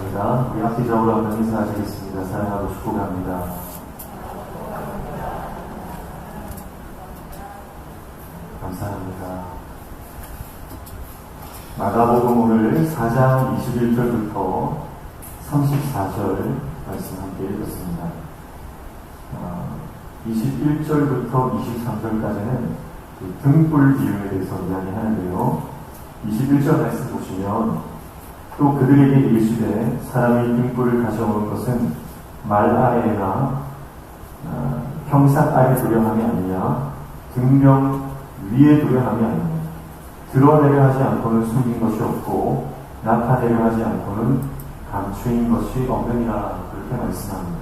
감사드립니다. 우리 학기적으로 한번 인사하시겠습니다. 사랑하고 축복합니다. 감사합니다. 마가복음 오늘 4장 21절부터 34절 말씀 함께 읽었습니다. 21절부터 23절까지는 등불 비유에 대해서 이야기하는데요. 21절 말씀 보시면 또 그들에게 이르시되 사람이 등불을 가져오는 것은 말 아래나 평상 아래 두려 함이 아니냐 등병 위에 두려 함이 아니냐 드러내려 하지 않고는 숨긴 것이 없고 나타내려 하지 않고는 감추인 것이 없느니라 그렇게 말씀합니다.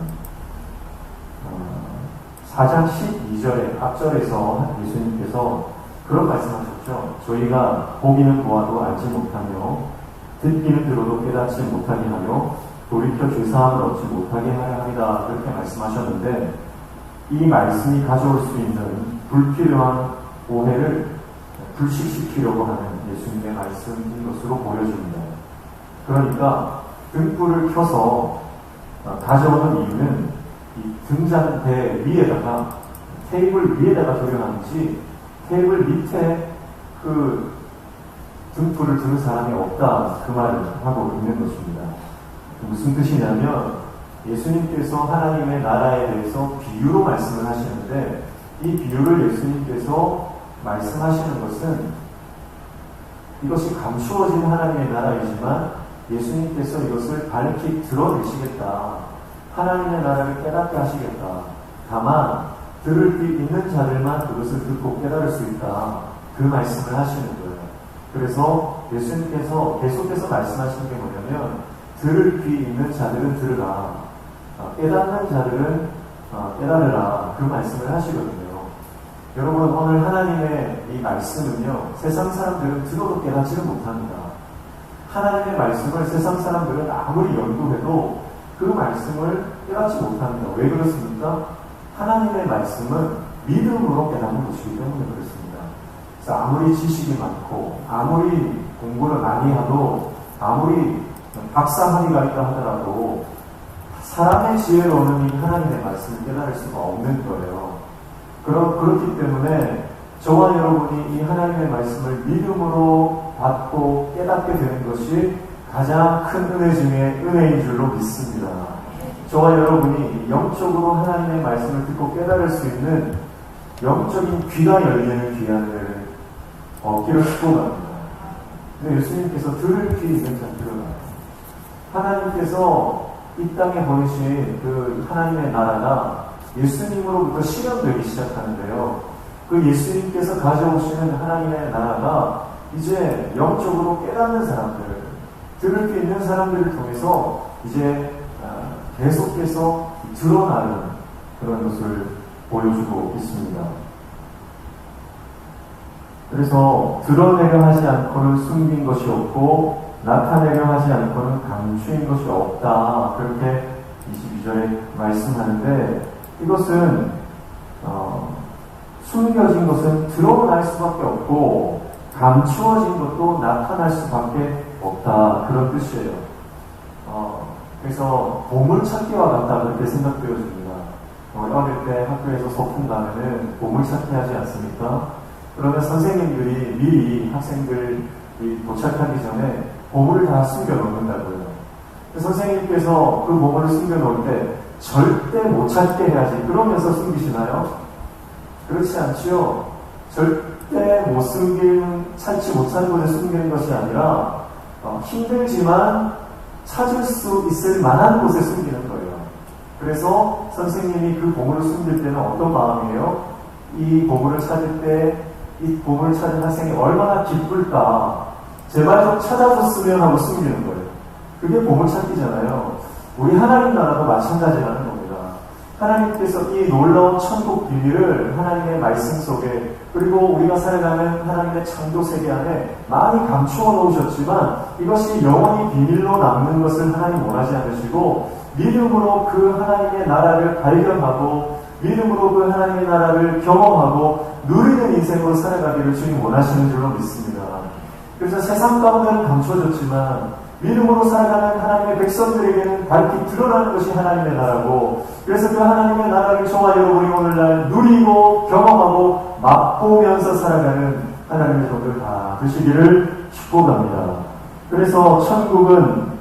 4장 12절의 앞절에서 예수님께서 그런 말씀하셨죠. 저희가 보기는 보아도 알지 못하며 듣기는 들어도 깨닫지 못하게 하며 돌이켜 죄사함을 얻지 못하게 하려 합니다. 그렇게 말씀하셨는데 이 말씀이 가져올 수 있는 불필요한 오해를 불식시키려고 하는 예수님의 말씀인 것으로 보여집니다. 그러니까 등불을 켜서 가져오는 이유는 이 등잔대 위에다가 테이블 위에다가 적용하는지 테이블 밑에 그 등불을 드는 사람이 없다 그 말을 하고 있는 것입니다. 무슨 뜻이냐면 예수님께서 하나님의 나라에 대해서 비유로 말씀을 하시는데 이 비유를 예수님께서 말씀하시는 것은 이것이 감추어진 하나님의 나라이지만 예수님께서 이것을 밝히 드러내시겠다. 하나님의 나라를 깨닫게 하시겠다. 다만 들을 귀 있는 자들만 그것을 듣고 깨달을 수 있다. 그 말씀을 하시는 거예요. 그래서 예수님께서 계속해서 말씀하시는 게 뭐냐면 들을 귀 있는 자들은 들으라. 깨닫는 자들은 깨달으라. 그 말씀을 하시거든요. 여러분 오늘 하나님의 이 말씀은요. 세상 사람들은 들어도 깨닫지를 못합니다. 하나님의 말씀을 세상 사람들은 아무리 연구해도 그 말씀을 깨닫지 못합니다. 왜 그렇습니까? 하나님의 말씀은 믿음으로 깨닫는 것이기 때문에 그렇습니다. 그래서 아무리 지식이 많고 아무리 공부를 많이 해도 아무리 박사학위가 있다 하더라도 사람의 지혜로는 이 하나님의 말씀을 깨달을 수가 없는 거예요. 그렇기 때문에 저와 여러분이 이 하나님의 말씀을 믿음으로 받고 깨닫게 되는 것이 가장 큰 은혜 중에 은혜인 줄로 믿습니다. 저와 여러분이 영적으로 하나님의 말씀을 듣고 깨달을 수 있는 영적인 귀가 열리는 기한을 얻기를 축복합니다. 근데 예수님께서 들을 귀 있는 자 들어가요. 하나님께서 이 땅에 보내신 그 하나님의 나라가 예수님으로부터 실현되기 시작하는데요. 그 예수님께서 가져오시는 하나님의 나라가 이제 영적으로 깨닫는 사람들, 들을 수 있는 사람들을 통해서 이제 계속해서 드러나는 그런 것을 보여주고 있습니다. 그래서 드러내려 하지 않고는 숨긴 것이 없고 나타내려 하지 않고는 감추인 것이 없다. 그렇게 22절에 말씀하는데 이것은 숨겨진 것은 드러날 수밖에 없고 감추어진 것도 나타날 수밖에 없다. 그런 뜻이에요. 그래서 보물찾기와 같다. 그렇게 생각되어집니다. 어릴 때 학교에서 소풍 가면은 보물찾기 하지 않습니까? 그러면 선생님들이 미리 학생들이 도착하기 전에 보물을 다 숨겨놓는다고요. 선생님께서 그 보물을 숨겨놓을 때 절대 못 찾게 해야지. 그러면서 숨기시나요? 그렇지 않지요. 절대 못 찾지 못하는 곳에 숨기는 것이 아니라 힘들지만 찾을 수 있을 만한 곳에 숨기는 거예요. 그래서 선생님이 그 보물을 숨길 때는 어떤 마음이에요? 이 보물을 찾을 때 이 보물을 찾은 학생이 얼마나 기쁠까. 제발 좀 찾아줬으면 하고 숨기는 거예요. 그게 보물찾기잖아요. 우리 하나님 나라도 마찬가지라는 겁니다. 하나님께서 이 놀라운 천국 비밀을 하나님의 말씀 속에 그리고 우리가 살아가는 하나님의 창조 세계 안에 많이 감추어 놓으셨지만 이것이 영원히 비밀로 남는 것을 하나님 원하지 않으시고 믿음으로 그 하나님의 나라를 발견하고 믿음으로 그 하나님의 나라를 경험하고 누리는 인생으로 살아가기를 주님 원하시는 줄로 믿습니다. 그래서 세상 가운데는 감춰졌지만 믿음으로 살아가는 하나님의 백성들에게는 밝히 드러나는 것이 하나님의 나라고, 그래서 그 하나님의 나라를 저와 여러분이 오늘날 누리고 경험하고 맛보면서 살아가는 하나님의 종들 다 되시기를 축복합니다. 그래서 천국은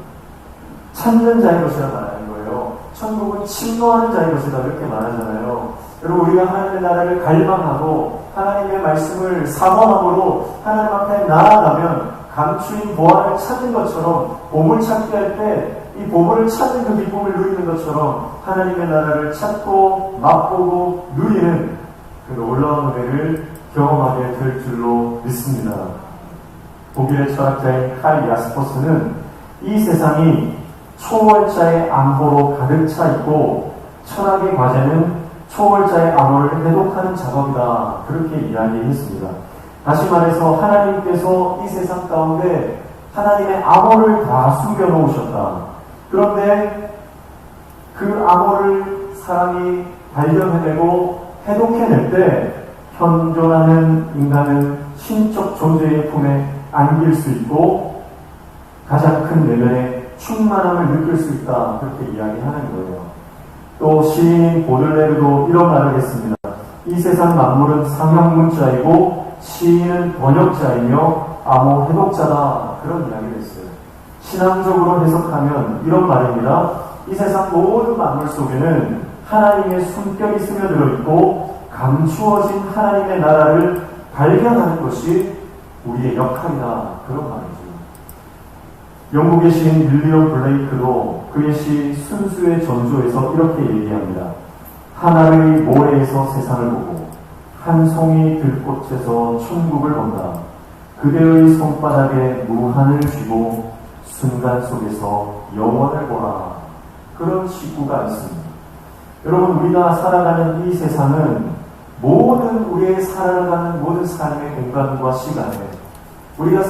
찾는 자의 것이라 말하는 거예요. 천국은 침노하는 자의 것이다, 그렇게 말하잖아요. 여러분, 우리가 하나님의 나라를 갈망하고 하나님의 말씀을 사모함으로 하나님 앞에 나아가면 감추인 보화를 찾는 것처럼, 보물 찾기 할 때 이 보물을 찾는 그 기쁨을 누리는 것처럼 하나님의 나라를 찾고 맛보고 누리는 그 놀라운 은혜를 경험하게 될 줄로 믿습니다. 독일의 철학자인 칼 야스퍼스는 이 세상이 초월자의 암호로 가득 차 있고 철학의 과제는 초월자의 암호를 해독하는 작업이다, 그렇게 이야기했습니다. 다시 말해서 하나님께서 이 세상 가운데 하나님의 암호를 다 숨겨놓으셨다. 그런데 그 암호를 사람이 발견해내고 해독해낼 때 현존하는 인간은 신적 존재의 품에 안길 수 있고 가장 큰 내면의 충만함을 느낄 수 있다, 그렇게 이야기하는 거예요. 또 시인 보들레르도 이런 말을 했습니다. 이 세상 만물은 상형 문자이고 시인은 번역자이며 암호 해독자다, 그런 이야기를 했어요. 신앙적으로 해석하면 이런 말입니다. 이 세상 모든 만물 속에는 하나님의 숨결이 스며들어 있고 감추어진 하나님의 나라를 발견하는 것이 우리의 역할이다, 그런 말이죠. 영국의 시인 윌리엄 블레이크도 그의 시 순수의 전조에서 이렇게 얘기합니다. 하나의 모래에서 세상을 보고 한 송이 들꽃에서 천국을 본다. 그대의 손바닥에 무한을 쥐고 순간 속에서 영원을 보라. 그런 시구가 있습니다. 여러분, 우리가 살아가는 이 세상은 모든 우리의 살아가는 모든 삶의 공간과 시간에 우리가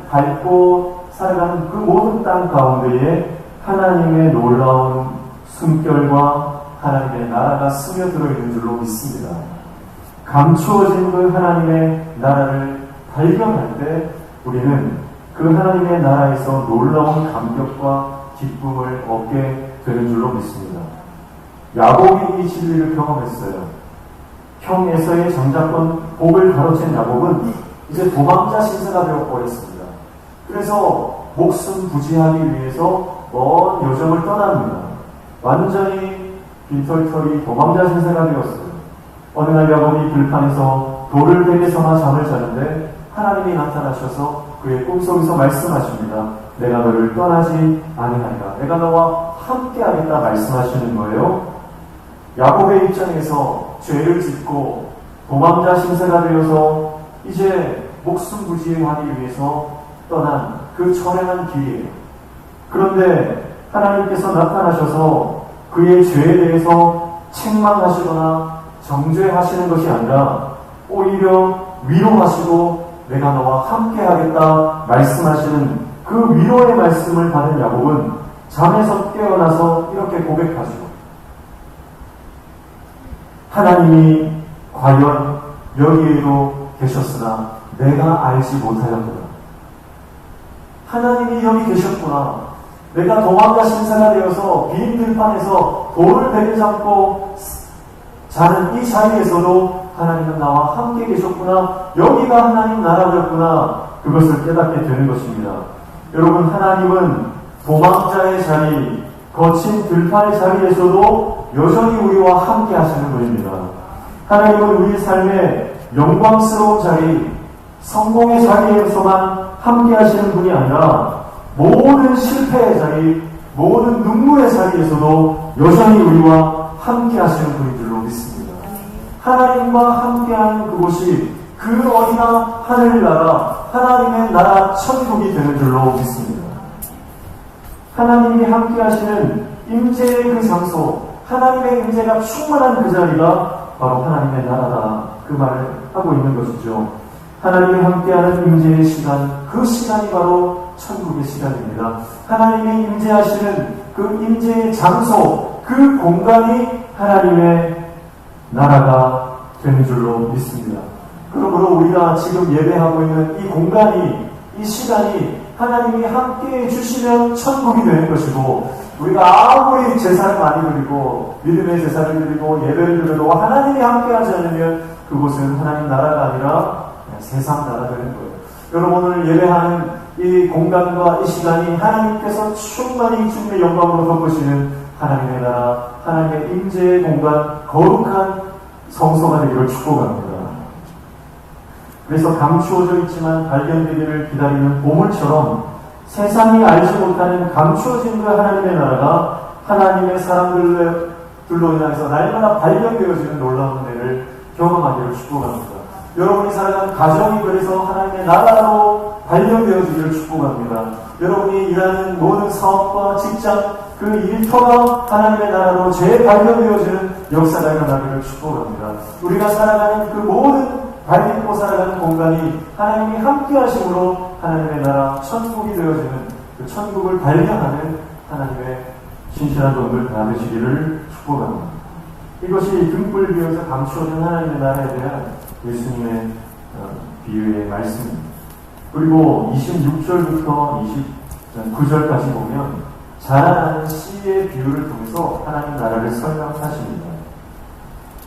밟고 살아가는 그 모든 땅 가운데에 하나님의 놀라운 숨결과 하나님의 나라가 스며들어 있는 줄로 믿습니다. 감추어진 그 하나님의 나라를 발견할 때 우리는 그 하나님의 나라에서 놀라운 감격과 기쁨을 얻게 되는 줄로 믿습니다. 야곱이 이 진리를 경험했어요. 형 에서의 장자권 복을 가로챈 야곱은 이제 도망자 신세가 되어버렸습니다. 그래서 목숨 부지하기 위해서 먼 여정을 떠납니다. 완전히 빈털털이 도망자 신세가 되었어요. 어느 날 야곱이 들판에서 돌을 베개 삼아 잠을 자는데 하나님이 나타나셔서 그의 꿈속에서 말씀하십니다. 내가 너를 떠나지 아니하리라. 내가 너와 함께하겠다 말씀하시는 거예요. 야곱의 입장에서 죄를 짓고 도망자 신세가 되어서 이제 목숨 부지하기 위해서 떠난 그 처량한 길이에요. 그런데 하나님께서 나타나셔서 그의 죄에 대해서 책망하시거나 정죄하시는 것이 아니라 오히려 위로하시고 내가 너와 함께하겠다 말씀하시는 그 위로의 말씀을 받은 야곱은 잠에서 깨어나서 이렇게 고백하죠. 하나님이 과연 여기에도 계셨으나 내가 알지 못하였구나. 하나님이 여기 계셨구나. 내가 도망가 신세가 되어서 빈 들판에서 돌을 베개 잡고 자는 이 자리에서도 하나님은 나와 함께 계셨구나. 여기가 하나님 나라였구나. 그것을 깨닫게 되는 것입니다. 여러분, 하나님은 도망자의 자리, 거친 들판의 자리에서도 여전히 우리와 함께 하시는 분입니다. 하나님은 우리의 삶의 영광스러운 자리, 성공의 자리에서만 함께 하시는 분이 아니라 모든 실패의 자리, 모든 눈물의 자리에서도 여전히 우리와 함께 하시는 분인 줄로 믿습니다. 하나님과 함께하는 그곳이 그 어디나 하늘나라, 하나님의 나라 천국이 되는 줄로 믿습니다. 하나님이 함께하시는 임재의 그 장소, 하나님의 임재가 충만한 그 자리가 바로 하나님의 나라다, 그 말을 하고 있는 것이죠. 하나님이 함께하는 임재의 시간, 그 시간이 바로 천국의 시간입니다. 하나님이 임재하시는 그 임재의 장소, 그 공간이 하나님의 나라가 되는 줄로 믿습니다. 그러므로 우리가 지금 예배하고 있는 이 공간이, 이 시간이 하나님이 함께 해주시면 천국이 되는 것이고, 우리가 아무리 제사를 많이 드리고 믿음의 제사를 드리고 예배를 드려도 하나님이 함께하지 않으면 그곳은 하나님 나라가 아니라 세상 나라가 되는 거예요. 여러분, 오늘 예배하는 이 공간과 이 시간이 하나님께서 충만히 주님의 영광으로 덮으시는 하나님의 나라, 하나님의 임재의 공간, 거룩한 성소가 되기를 축복합니다. 그래서 감추어져 있지만 발견되기를 기다리는 보물처럼 세상이 알지 못하는 감추어진 그 하나님의 나라가 하나님의 사람들로 인해서 날마다 발견되어지는 놀라운 은혜를 경험하기를 축복합니다. 여러분이 살아가는 가정이 그래서 하나님의 나라로 발견되어지기를 축복합니다. 여러분이 일하는 모든 사업과 직장, 그 일터가 하나님의 나라로 재발견되어지는 역사가 일어나기를 축복합니다. 우리가 살아가는 그 모든 밟고 살아가는 공간이 하나님이 함께 하심으로 하나님의 나라, 천국이 되어지는 그 천국을 발견하는 하나님의 신실한 종들 받으시기를 축복합니다. 이것이 등불 비어서 감추어진 하나님의 나라에 대한 예수님의 비유의 말씀입니다. 그리고 26절부터 29절까지 보면 자라나는 씨의 비유를 통해서 하나님 나라를 설명하십니다.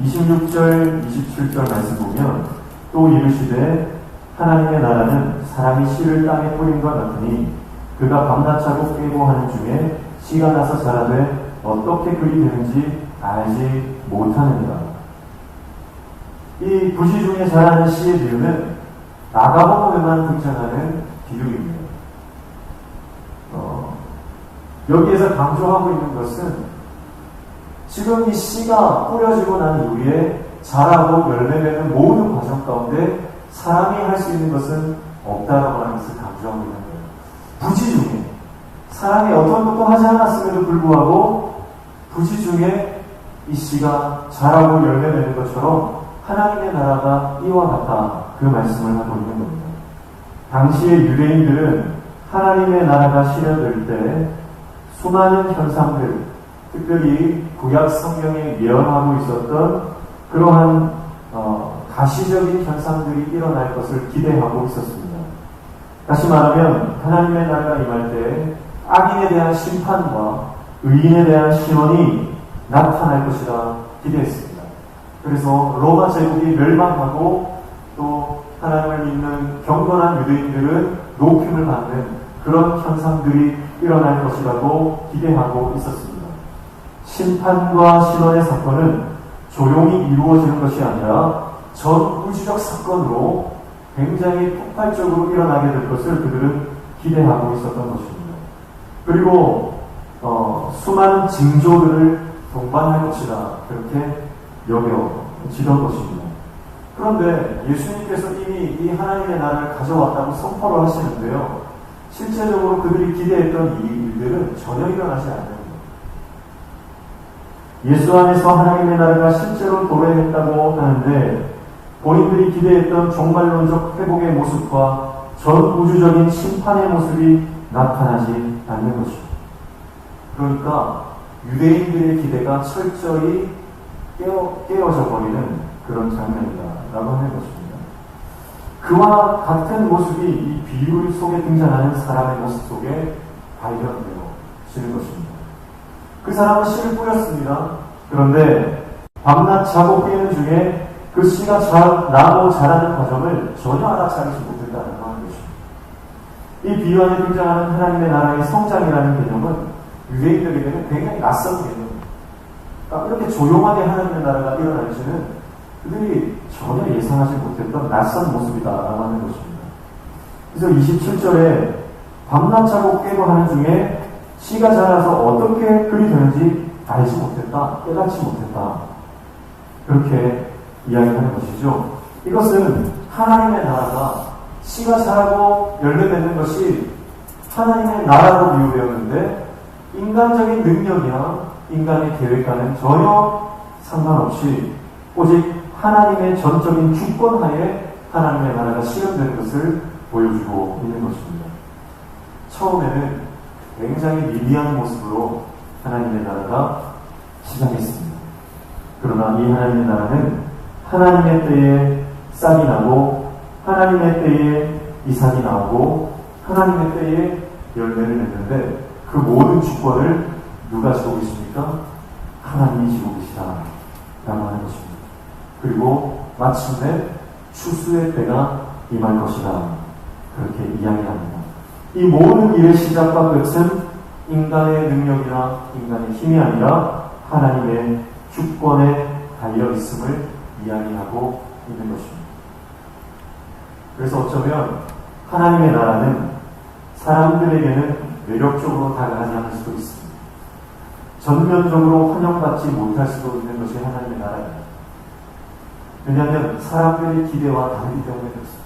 26절, 27절 말씀 보면 또 이르시되 하나님의 나라는 사람이 씨를 땅에 뿌린 것 같으니 그가 밤낮 자고 깨고 하는 중에 씨가 나서 자라되 어떻게 그리 되는지 알지 못하느니라. 이 부시 중에 자라는 씨의 비유는 마가복음에만 등장하는 비유입니다. 여기에서 강조하고 있는 것은 지금 이 씨가 뿌려지고 난 이후에 자라고 열매 맺는 모든 과정 가운데 사람이 할 수 있는 것은 없다라고 하는 것을 강조하고 있는 거예요. 부지 중에 사람이 어떤 것도 하지 않았음에도 불구하고 부지 중에 이 씨가 자라고 열매 맺는 것처럼 하나님의 나라가 이와 같다, 그 말씀을 하고 있는 겁니다. 당시의 유대인들은 하나님의 나라가 실현될 때 수많은 현상들, 특별히 구약 성경에 예언하고 있었던 그러한 가시적인 현상들이 일어날 것을 기대하고 있었습니다. 다시 말하면 하나님의 나라가 임할 때 악인에 대한 심판과 의인에 대한 신원이 나타날 것이라 기대했습니다. 그래서 로마 제국이 멸망하고 또 하나님을 믿는 경건한 유대인들은 높임을 받는 그런 현상들이 일어날 것이라고 기대하고 있었습니다. 심판과 신원의 사건은 조용히 이루어지는 것이 아니라 전 우주적 사건으로 굉장히 폭발적으로 일어나게 될 것을 그들은 기대하고 있었던 것입니다. 그리고 수많은 징조들을 동반할 것이다, 그렇게 여겨지던 것입니다. 그런데 예수님께서 이미 이 하나님의 나라를 가져왔다고 선포를 하시는데요, 실제적으로 그들이 기대했던 이 일들은 전혀 일어나지 않는 겁니다. 예수 안에서 하나님의 나라가 실제로 도래했다고 하는데 본인들이 기대했던 종말론적 회복의 모습과 전 우주적인 심판의 모습이 나타나지 않는 것입니다. 그러니까 유대인들의 기대가 철저히 깨어져 버리는 그런 장면이다라고 하는 것입니다. 그와 같은 모습이 이 비유 속에 등장하는 사람의 모습 속에 발견되어지는 것입니다. 그 사람은 씨를 뿌렸습니다. 그런데 밤낮 자고 깨는 중에 그 씨가 나고 자라는 과정을 전혀 알아차리지 못했다는 것입니다. 이 비유 안에 등장하는 하나님의 나라의 성장이라는 개념은 유대인들에게는 굉장히 낯선 개념입니다. 그러니까 이렇게 조용하게 하나님의 나라가 일어날지는 그들이 전혀 예상하지 못했던 낯선 모습이다라고 하는 것입니다. 그래서 27절에 밤낮 자고 깨고 하는 중에 씨가 자라서 어떻게 그리 되는지 알지 못했다, 깨닫지 못했다, 그렇게 이야기하는 것이죠. 이것은 하나님의 나라가 씨가 자라고 열매 맺는 것이 하나님의 나라로 비유되었는데 인간적인 능력이나 인간의 계획과는 전혀 상관없이 오직 하나님의 전적인 주권하에 하나님의 나라가 실현되는 것을 보여주고 있는 것입니다. 처음에는 굉장히 미미한 모습으로 하나님의 나라가 시작했습니다. 그러나 이 하나님의 나라는 하나님의 때에 싹이 나고 하나님의 때에 이삭이 나오고 하나님의 때에 열매를 맺는데 그 모든 주권을 누가 지고 계십니까? 하나님이 지고 계시다 라고 하는 것입니다. 그리고 마침내 추수의 때가 임할 것이다 그렇게 이야기합니다. 이 모든 일의 시작과 끝은 인간의 능력이나 인간의 힘이 아니라 하나님의 주권에 달려있음을 이야기하고 있는 것입니다. 그래서 어쩌면 하나님의 나라는 사람들에게는 매력적으로 다가가지 않을 수도 있습니다. 전면적으로 환영받지 못할 수도 있는 것이 하나님의 나라입니다. 왜냐하면 사람들의 기대와 다르기 때문에 그렇습니다.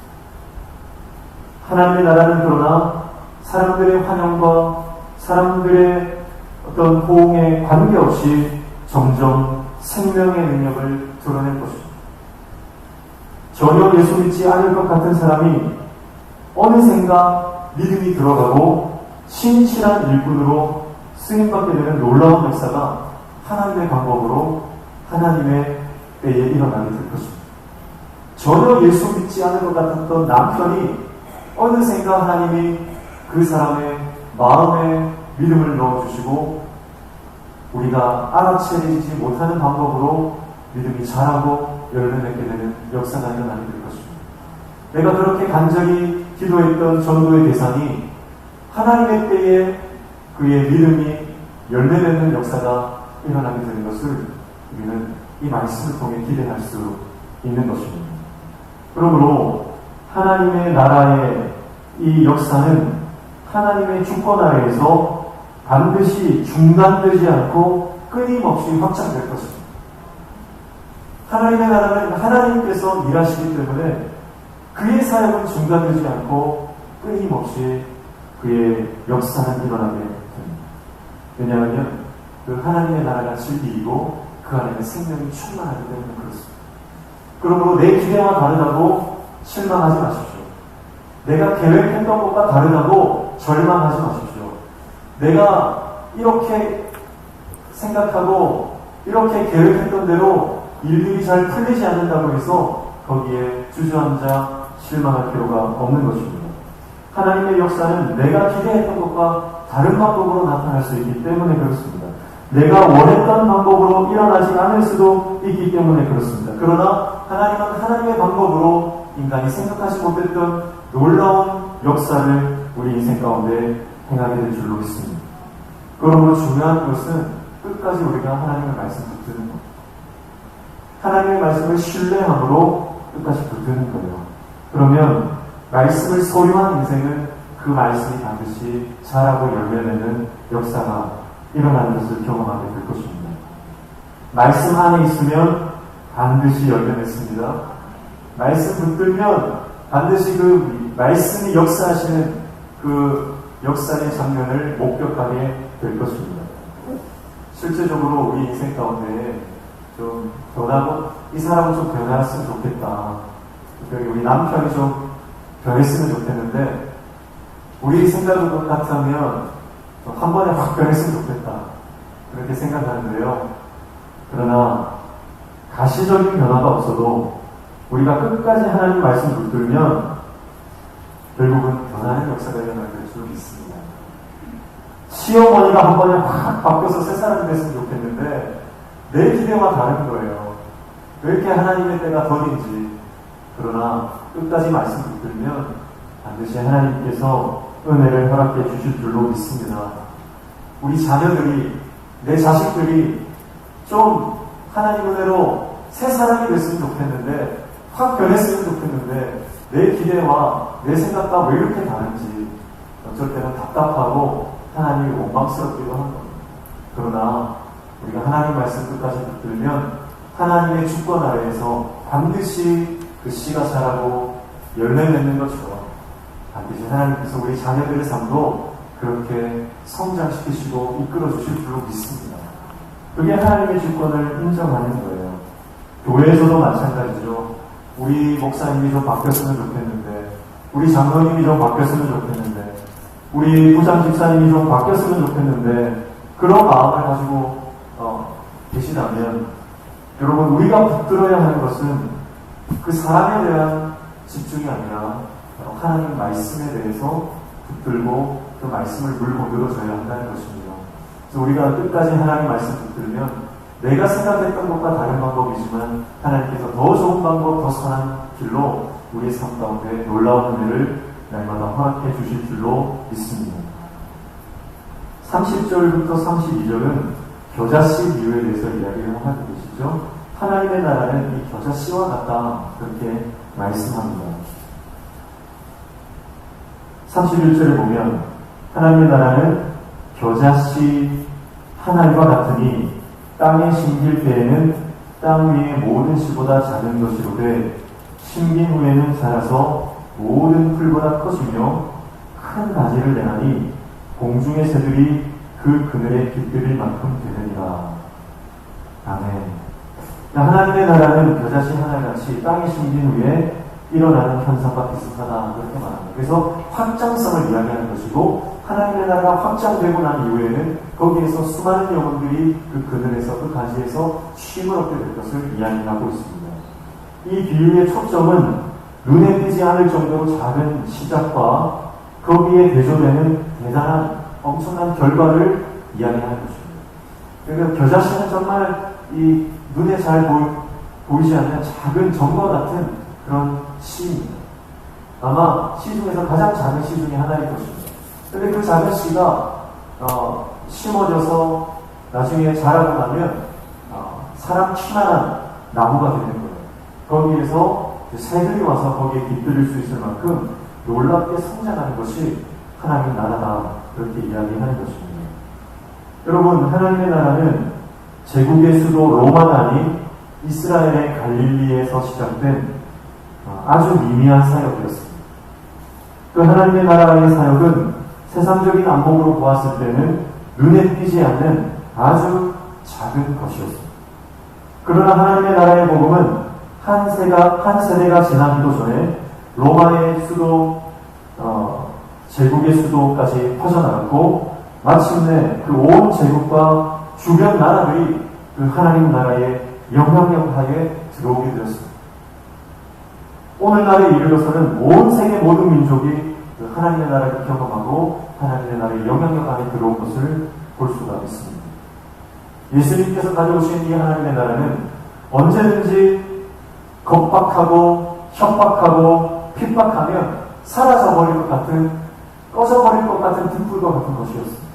하나님의 나라는 그러나 사람들의 환영과 사람들의 어떤 호응에 관계없이 점점 생명의 능력을 드러낼 것입니다. 전혀 예수 믿지 않을 것 같은 사람이 어느샌가 믿음이 들어가고 신실한 일꾼으로 쓰임받게 되는 놀라운 역사가 하나님의 방법으로 하나님의 때에 일어나게 될 것입니다. 전혀 예수 믿지 않을 것 같았던 남편이 어느샌가 하나님이 그 사람의 마음에 믿음을 넣어주시고 우리가 알아채리지 못하는 방법으로 믿음이 자라고 열매 맺게 되는 역사가 일어나게 될 것입니다. 내가 그렇게 간절히 기도했던 전도의 대상이 하나님의 때에 그의 믿음이 열매 맺는 역사가 일어나게 되는 것을 우리는 이 말씀을 통해 기대할 수 있는 것입니다. 그러므로 하나님의 나라의 이 역사는 하나님의 주권 아래에서 반드시 중단되지 않고 끊임없이 확장될 것입니다. 하나님의 나라는 하나님께서 일하시기 때문에 그의 사역은 중단되지 않고 끊임없이 그의 역사는 일어나게 됩니다. 왜냐하면 그 하나님의 나라가 진리이고 그 안에는 생명이 충만하기 때문에 그렇습니다. 그러므로 내 기대와 다르다고 실망하지 마십시오. 내가 계획했던 것과 다르다고 절망하지 마십시오. 내가 이렇게 생각하고 이렇게 계획했던 대로 일들이 잘 풀리지 않는다고 해서 거기에 주저앉아 실망할 필요가 없는 것입니다. 하나님의 역사는 내가 기대했던 것과 다른 방법으로 나타날 수 있기 때문에 그렇습니다. 내가 원했던 방법으로 일어나지 않을 수도 있기 때문에 그렇습니다. 그러나 하나님은 하나님의 방법으로 인간이 생각하지 못했던 놀라운 역사를 우리 인생 가운데 행하게 될 줄로 믿습니다. 그러므로 중요한 것은 끝까지 우리가 하나님의 말씀을 붙드는 것. 하나님의 말씀을 신뢰함으로 끝까지 붙드는 거예요. 그러면 말씀을 소유한 인생은 그 말씀이 반드시 자라고 열매내는 역사가 일어나는 것을 경험하게 될 것입니다. 말씀 안에 있으면 반드시 열매맺습니다. 말씀 붙들면 반드시 그 말씀이 역사하시는 그 역사의 장면을 목격하게 될 것입니다. 실제적으로 우리 인생 가운데 좀 변하고 이 사람은 좀 변했으면 좋겠다. 특별히 우리 남편이 좀 변했으면 좋겠는데 우리 생각을 같으면 한 번에 확 변했으면 좋겠다. 그렇게 생각하는데요. 그러나 가시적인 변화가 없어도 우리가 끝까지 하나님 말씀 붙들면 결국은 변하는 역사가 일어나게 될 줄 믿습니다. 시어머니가 한 번에 확 바뀌어서 새 사람이 됐으면 좋겠는데 내 기대와 다른 거예요. 왜 이렇게 하나님의 때가 더딘지. 그러나 끝까지 말씀 붙들면 반드시 하나님께서 은혜를 허락해 주실 줄로 믿습니다. 우리 자녀들이, 내 자식들이 좀 하나님 은혜로 새 사람이 됐으면 좋겠는데 확 변했으면 좋겠는데 내 기대와 내 생각과 왜 이렇게 다른지 어쩔 때는 답답하고 하나님이 원망스럽기도 한 겁니다. 그러나 우리가 하나님 말씀 끝까지 붙들면 하나님의 주권 아래에서 반드시 그 씨가 자라고 열매 맺는 것처럼 반드시 하나님께서 우리 자녀들의 삶도 그렇게 성장시키시고 이끌어 주실 줄로 믿습니다. 그게 하나님의 주권을 인정하는 거예요. 교회에서도 마찬가지죠. 우리 목사님이 좀 바뀌었으면 좋겠는데, 우리 장로님이 좀 바뀌었으면 좋겠는데, 우리 부장 집사님이 좀 바뀌었으면 좋겠는데, 그런 마음을 가지고 계시다면, 여러분, 우리가 붙들어야 하는 것은 그 사람에 대한 집중이 아니라 하나님 말씀에 대해서 붙들고 그 말씀을 물고 늘어져야 한다는 것입니다. 그래서 우리가 끝까지 하나님 말씀 붙들면 내가 생각했던 것과 다른 방법이지만 하나님께서 더 좋은 방법, 더 선한 길로 우리의 삶 가운데 놀라운 은혜를 날마다 허락해 주실 줄로 믿습니다. 30절부터 32절은 겨자씨 비유에 대해서 이야기를 하고 계시죠. 하나님의 나라는 이 겨자씨와 같다, 그렇게 말씀합니다. 31절에 보면 하나님의 나라는 겨자씨 하나님과 같으니 땅에 심길 때에는 땅 위의 모든 씨보다 작은 것이로되 심긴 후에는 자라서 모든 풀보다 커지며 큰 가지를 내나니 공중의 새들이 그 그늘에 깃들일 만큼 되느니라. 아멘. 하나님의 나라는 겨자씨 하나같이 땅에 심긴 후에 일어나는 현상과 비슷하다, 그렇게 말합니다. 그래서 확장성을 이야기하는 것이고, 하나님의 나라가 확장되고 난 이후에는 거기에서 수많은 영혼들이 그 그늘에서, 그 가지에서 쉼을 얻게 될 것을 이야기하고 있습니다. 이 비유의 초점은 눈에 띄지 않을 정도로 작은 시작과 거기에 대조되는 대단한 엄청난 결과를 이야기하는 것입니다. 그러니까 겨자씨는 정말 이 눈에 잘 보이지 않는 작은 점과 같은 그런 씨입니다. 아마 씨 중에서 가장 작은 씨 중에 하나일 것입니다. 그런데 그 작은 씨가 심어져서 나중에 자라고 나면 사람 키만한 나무가 되는 거예요. 거기에서 새들이 와서 거기에 깃들일 수 있을 만큼 놀랍게 성장하는 것이 하나님의 나라다, 그렇게 이야기하는 것입니다. 여러분, 하나님의 나라는 제국의 수도 로마가 아닌 이스라엘의 갈릴리에서 시작된 아주 미미한 사역이었습니다. 그 하나님의 나라의 사역은 세상적인 안목으로 보았을 때는 눈에 띄지 않는 아주 작은 것이었습니다. 그러나 하나님의 나라의 복음은 한 세대가 지나기도 전에 로마의 수도, 제국의 수도까지 퍼져나갔고, 마침내 그 온 제국과 주변 나라들이 그 하나님 나라의 영향력 하에 들어오게 되었습니다. 오늘날에 이르러서는 온 세계 모든 민족이 그 하나님의 나라를 경험하고 하나님의 나라의 영향력 안에 들어온 것을 볼 수가 있습니다. 예수님께서 가져오신 이 하나님의 나라는 언제든지 겁박하고 협박하고 핍박하면 사라져버릴 것 같은, 꺼져버릴 것 같은 등불과 같은 것이었습니다.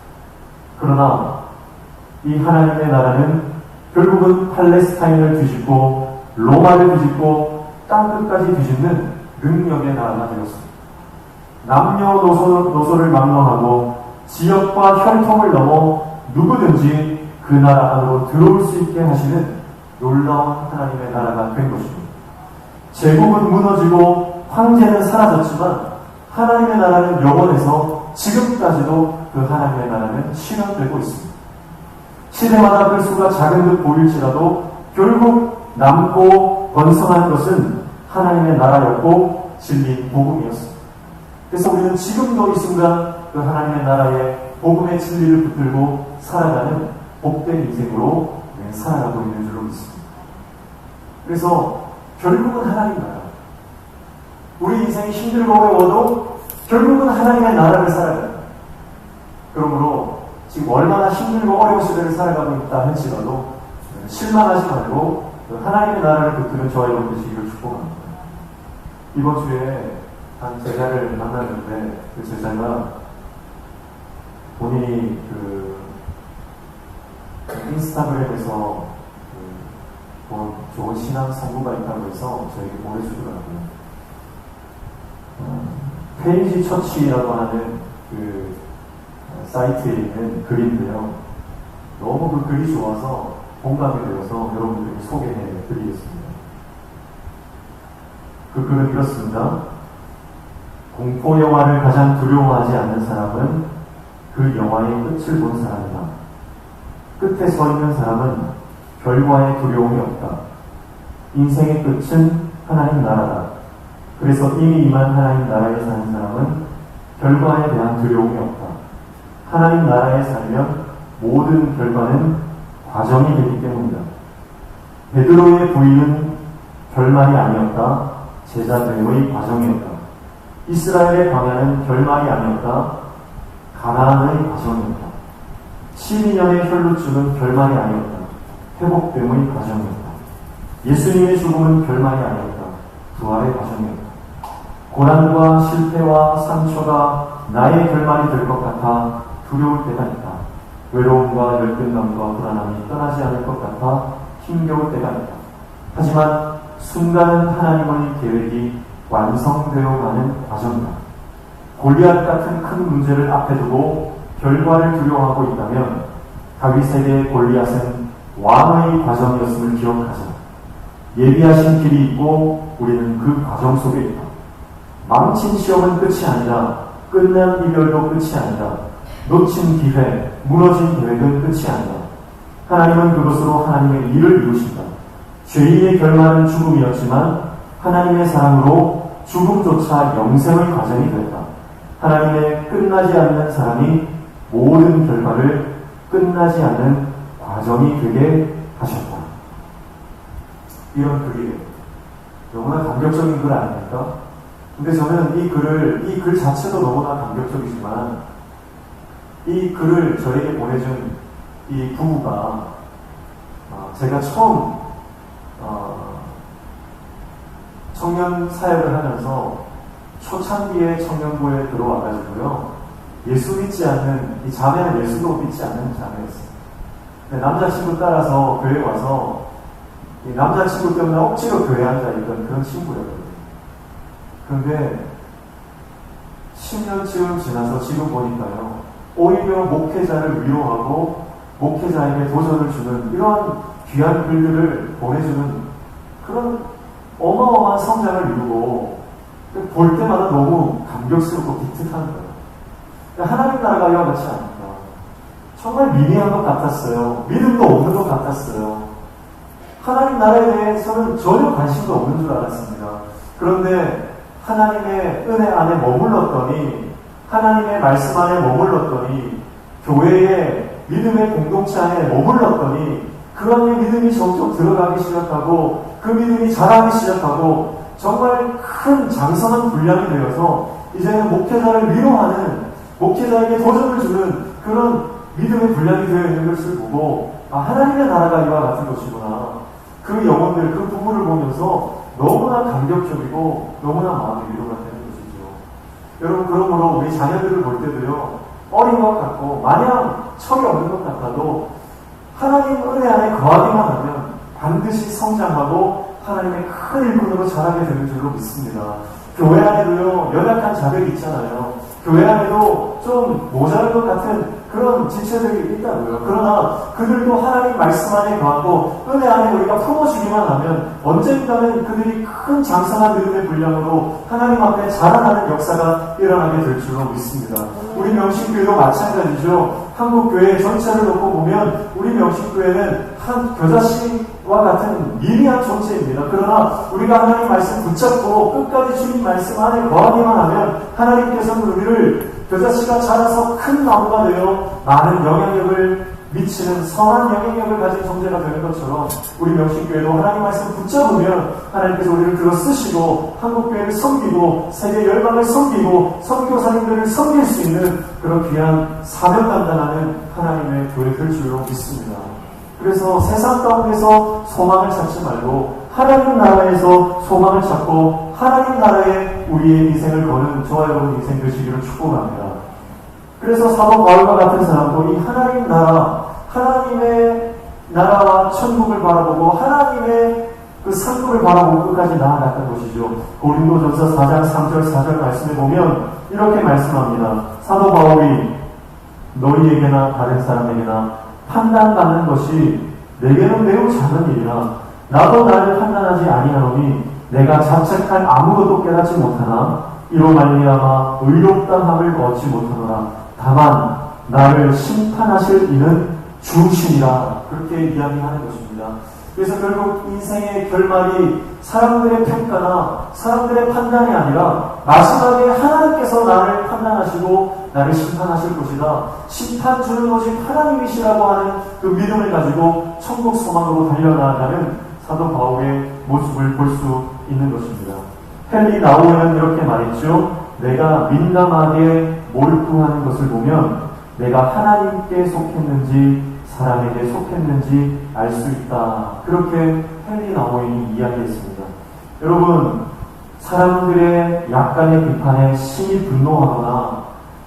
그러나 이 하나님의 나라는 결국은 팔레스타인을 뒤집고 로마를 뒤집고 땅끝까지 뒤집는 능력의 나라가 되었습니다. 남녀노소를 막론하고 지역과 혈통을 넘어 누구든지 그 나라 안으로 들어올 수 있게 하시는 놀라운 하나님의 나라가 된 것입니다. 제국은 무너지고 황제는 사라졌지만 하나님의 나라는 영원해서 지금까지도 그 하나님의 나라는 실현되고 있습니다. 시대마다 그 수가 작은 듯 보일지라도 결국 남고 번성한 것은 하나님의 나라였고 진리 복음이었습니다. 그래서 우리는 지금도 이 순간 그 하나님의 나라의 복음의 진리를 붙들고 살아가는 복된 인생으로 살아가고 있는 줄로 믿습니다. 그래서 결국은 하나님 나라, 우리 인생이 힘들고 어려워도 결국은 하나님의 나라를 살아가요. 그러므로 지금 얼마나 힘들고 어려운 시대를 살아가고 있다 할지라도 실망하지 말고 하나님의 나라를 붙드는 저와 여러분 되시기를 축복합니다. 이번 주에 한 제자를 만났는데 그 제자가 본인이 그 인스타그램에서 본 좋은 신앙 성구가 있다고 해서 저에게 보내주더라고요. 페이지 처치라고 하는 그 사이트에 있는 글인데요. 너무 그 글이 좋아서 공감이 되어서 여러분들에게 소개해 드리겠습니다. 그 글은 이렇습니다. 공포영화를 가장 두려워하지 않는 사람은 그 영화의 끝을 본 사람이다. 끝에 서 있는 사람은 결과에 두려움이 없다. 인생의 끝은 하나님 나라다. 그래서 이미 임한 하나님 나라에 사는 사람은 결과에 대한 두려움이 없다. 하나님 나라에 살면 모든 결과는 과정이 되기 때문이다. 베드로의 부인은 결말이 아니었다. 제자됨의 과정이었다. 이스라엘의 광야는 결말이 아니었다. 가나안의 과정이었다. 12년의 혈루증은 결말이 아니었다. 회복됨의 과정이었다. 예수님의 죽음은 결말이 아니었다. 부활의 과정이었다. 고난과 실패와 상처가 나의 결말이 될 것 같아 두려울 때가 있다. 외로움과 열등감과 불안함이 떠나지 않을 것 같아 힘겨울 때가 있다. 하지만 순간은 하나님의 계획이 완성되어가는 과정이다. 골리앗 같은 큰 문제를 앞에 두고 결과를 두려워하고 있다면 다윗에게 골리앗은 왕의 과정이었음을 기억하자. 예비하신 길이 있고 우리는 그 과정 속에 있다. 망친 시험은 끝이 아니라 끝난 이별도 끝이 아니다. 놓친 기회, 무너진 계획은 끝이 아니다. 하나님은 그것으로 하나님의 일을 이루신다. 죄인의 결말은 죽음이었지만 하나님의 사랑으로 죽음조차 영생의 과정이 되었다. 하나님의 끝나지 않는 사랑이 모든 결과를 끝나지 않는 과정이 되게 하셨다. 이런 글이에요. 너무나 감격적인 글 아닙니까? 근데 저는 이 글 자체도 너무나 감격적이지만 이 글을 저에게 보내준 이 부부가 제가 처음 청년 사역을 하면서 초창기에 청년부에 들어와가지고요. 예수 믿지 않는, 이 자매는 예수도 믿지 않는 자매였어요. 근데 남자친구 따라서 교회에 와서 이 남자친구 때문에 억지로 교회에 앉아있던 그런 친구였거든요. 그런데 10년쯤 지나서 지금 보니까요. 오히려 목회자를 위로하고 목회자에게 도전을 주는 이런 귀한 글들을 보내주는 그런 어마어마한 성장을 이루고 볼 때마다 너무 감격스럽고 기특한 거예요. 하나님 나라가 이와 같지 않다. 정말 미미한 것 같았어요. 믿음도 없는 것 같았어요. 하나님 나라에 대해서는 전혀 관심도 없는 줄 알았습니다. 그런데 하나님의 은혜 안에 머물렀더니 하나님의 말씀 안에 머물렀더니 교회의 믿음의 공동체 안에 머물렀더니 그 안에 믿음이 점점 들어가기 시작하고 그 믿음이 자라기 시작하고 정말 큰 장성한 분량이 되어서 이제는 목회자를 위로하는 목회자에게 도전을 주는 그런 믿음의 분량이 되어 있는 것을 보고 하나님의 나라가 이와 같은 것이구나. 그 영혼들, 그 부부를 보면서 너무나 감격적이고 너무나 마음이 위로가 되는 것이죠. 여러분 그러므로 우리 자녀들을 볼 때도요. 어린 것 같고 마냥 철이 없는 것 같아도 하나님 은혜 안에 거하기만 하면 반드시 성장하고 하나님의 큰 일꾼으로 자라게 되는 줄로 믿습니다. 교회 안에도요, 연약한 자들이 있잖아요. 교회 안에도 좀 모자란 것 같은 그런 지체들이 있다고요. 그러나 그들도 하나님 말씀 안에 거하고 은혜 안에 우리가 품어주기만 하면 언젠가는 그들이 큰 장성한 믿음의 분량으로 하나님 앞에 자라나는 역사가 일어나게 될 줄로 믿습니다. 우리 명신교회도 마찬가지죠. 한국교회 전체를 놓고 보면 우리 명신교회는 한 겨자씨와 같은 미미한 존재입니다. 그러나 우리가 하나님 말씀 붙잡고 끝까지 주님 말씀 안에 거하기만 하면 하나님께서는 우리를 겨자씨가 자라서 큰 나무가 되어 많은 영향력을 미치는 선한 영향력을 가진 존재가 되는 것처럼 우리 명신교회도 하나님 말씀 붙잡으면 하나님께서 우리를 들어 쓰시고 한국교회를 섬기고 세계 열방을 섬기고 선교사님들을 섬길 수 있는 그런 귀한 사명 감당하는 하나님의 교회 될 줄로 믿습니다. 그래서 세상 가운데서 소망을 찾지 말고 하나님 나라에서 소망을 찾고 하나님 나라에 우리의 인생을 거는 저와 여러분 인생 되시기를 축복합니다. 그래서 사도 바울과 같은 사람도 이 하나님 나라, 하나님의 나라와 천국을 바라보고 하나님의 그 상급을 바라보고 끝까지 나아갔던 것이죠. 고린도전서 4장 3절 4절 말씀에 보면 이렇게 말씀합니다. 사도 바울이 너희에게나 다른 사람에게나 판단받는 것이 내게는 매우 작은 일이라 나도 나를 판단하지 아니하노니 내가 자책할 아무것도 깨닫지 못하나 이로 말미암아 의롭다함을 얻지 못하노라. 다만 나를 심판하실 이는 주시니라. 그렇게 이야기하는 것입니다. 그래서 결국 인생의 결말이 사람들의 평가나 사람들의 판단이 아니라 마지막에 하나님께서 나를 판단하시고 나를 심판하실 것이다. 심판 주는 오직 하나님이시라고 하는 그 믿음을 가지고 천국 소망으로 달려나가는 사도 바울의 모습을 볼 수 있는 것입니다. 헨리 나우에는 이렇게 말했죠. 내가 민감하게 몰두하는 것을 보면 내가 하나님께 속했는지 사람에게 속했는지 알 수 있다. 그렇게 헨리 나우인이 이야기했습니다. 여러분, 사람들의 약간의 비판에 심히 분노하거나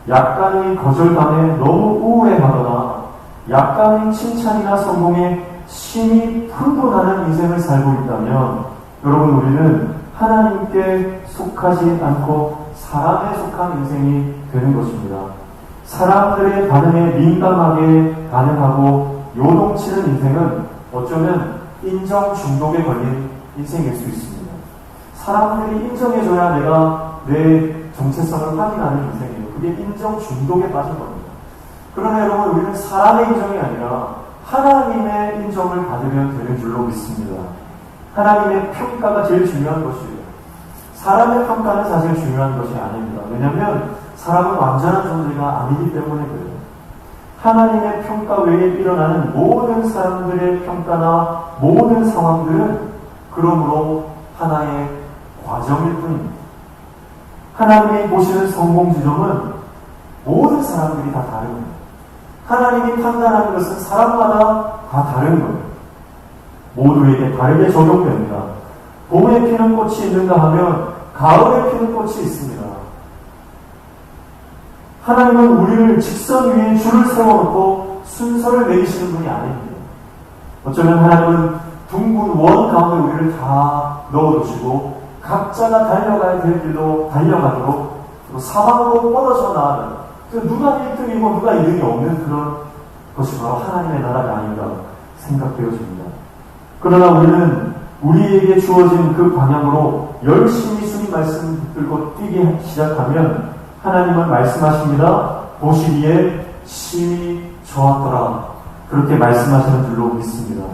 약간의 거절감에 너무 우울해하거나 약간의 칭찬이나 성공에 심히 풍부하는 인생을 살고 있다면 여러분, 우리는 하나님께 속하지 않고 사람에 속한 인생이 되는 것입니다. 사람들의 반응에 민감하게 반응하고 요동치는 인생은 어쩌면 인정 중독에 걸린 인생일 수 있습니다. 사람들이 인정해줘야 내가 내 정체성을 확인하는 인생이에요. 그게 인정 중독에 빠진 겁니다. 그러나 여러분, 우리는 사람의 인정이 아니라 하나님의 인정을 받으면 되는 줄로 믿습니다. 하나님의 평가가 제일 중요한 것이에요. 사람의 평가는 사실 중요한 것이 아닙니다. 왜냐하면 사람은 완전한 존재가 아니기 때문에 그래요. 하나님의 평가 외에 일어나는 모든 사람들의 평가나 모든 상황들은 그러므로 하나의 과정일 뿐입니다. 하나님이 보시는 성공 지점은 모든 사람들이 다 다릅니다. 하나님이 판단하는 것은 사람마다 다 다른 거예요. 모두에게 다르게 적용됩니다. 봄에 피는 꽃이 있는가 하면 가을에 피는 꽃이 있습니다. 하나님은 우리를 직선 위에 줄을 세워놓고 순서를 매기시는 분이 아닙니다. 어쩌면 하나님은 둥근 원 가운데 우리를 다 넣어두시고 각자가 달려가야 될 길로 달려가도록 사방으로 뻗어져 나가는, 누가 1등이고 누가 2등이 없는 그런 것이 바로 하나님의 나라가 아닌가 생각되어집니다. 그러나 우리는 우리에게 주어진 그 방향으로 열심히 주님 말씀 붙들고 뛰기 시작하면 하나님은 말씀하십니다. 보시기에 심히 좋았더라. 그렇게 말씀하시는 줄로 믿습니다.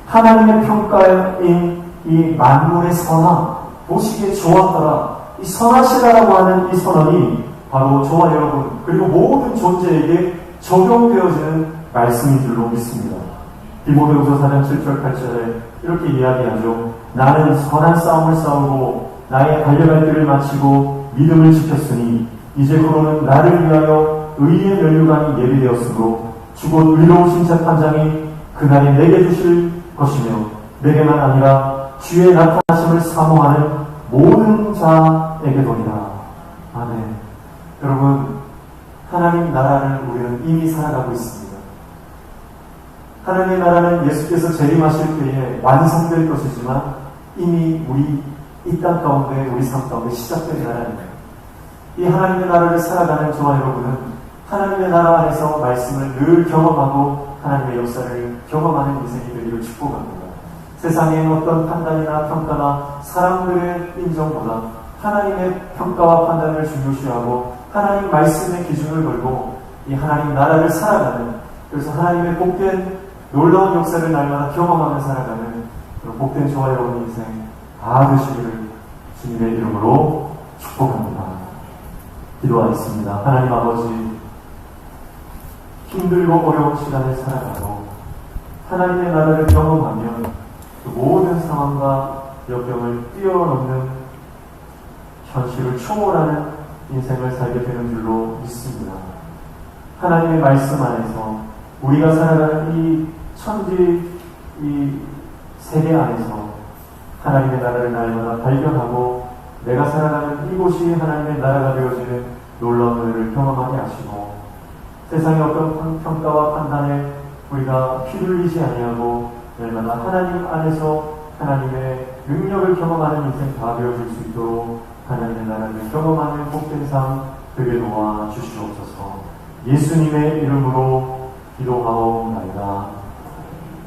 하나님의 평가인 이 만물의 선함, 보시기에 좋았더라. 이 선하시다라고 하는 이 선언이 바로 저와 여러분 그리고 모든 존재에게 적용되어지는 말씀인 줄로 믿습니다. 디모데후서 4장 7절 8절에 이렇게 이야기하죠. 나는 선한 싸움을 싸우고 나의 달려갈 길을 마치고 믿음을 지켰으니 이제부로는 나를 위하여 의의 면류관이 예비되었으므로 주곧 의로우신 재판장이 그날에 내게 주실 것이며 내게만 아니라 주의 나타나심을 사모하는 모든 자에게도니라. 아멘. 여러분, 하나님 나라를 우리는 이미 살아가고 있습니다. 하나님의 나라는 예수께서 재림하실 때에 완성될 것이지만 이미 우리 이 땅 가운데, 우리 삶 가운데 시작된 나라입니다. 이 하나님의 나라를 살아가는 저와 여러분은 하나님의 나라 안에서 말씀을 늘 경험하고 하나님의 역사를 경험하는 인생이 되기를 축복합니다. 세상의 어떤 판단이나 평가나 사람들의 인정보다 하나님의 평가와 판단을 중요시하고 하나님 말씀의 기준을 걸고 이 하나님 나라를 살아가는, 그래서 하나님의 복된 놀라운 역사를 날마다 경험하며 살아가는 그런 복된 저와 여러분의 인생 다 되시기를 주님의 이름으로 축복합니다. 기도하겠습니다. 하나님 아버지, 힘들고 어려운 시간을 살아가고 하나님의 나라를 경험하면 그 모든 상황과 역경을 뛰어넘는 현실을 초월하는 인생을 살게 되는 줄로 믿습니다. 하나님의 말씀 안에서 우리가 살아가는 이 천지, 이 세계 안에서 하나님의 나라를 날마다 발견하고 내가 살아가는 이곳이 하나님의 나라가 되어지는 놀라운 은혜를 경험하게 하시고 세상의 어떤 평가와 판단에 우리가 휘둘리지 아니하고 날마다 하나님 안에서 하나님의 능력을 경험하는 인생 다 되어질 수 있도록 하나님의 나라를 경험하는 복된 삶 되게 도와 주시옵소서. 예수님의 이름으로 기도하옵나이다.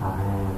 아멘.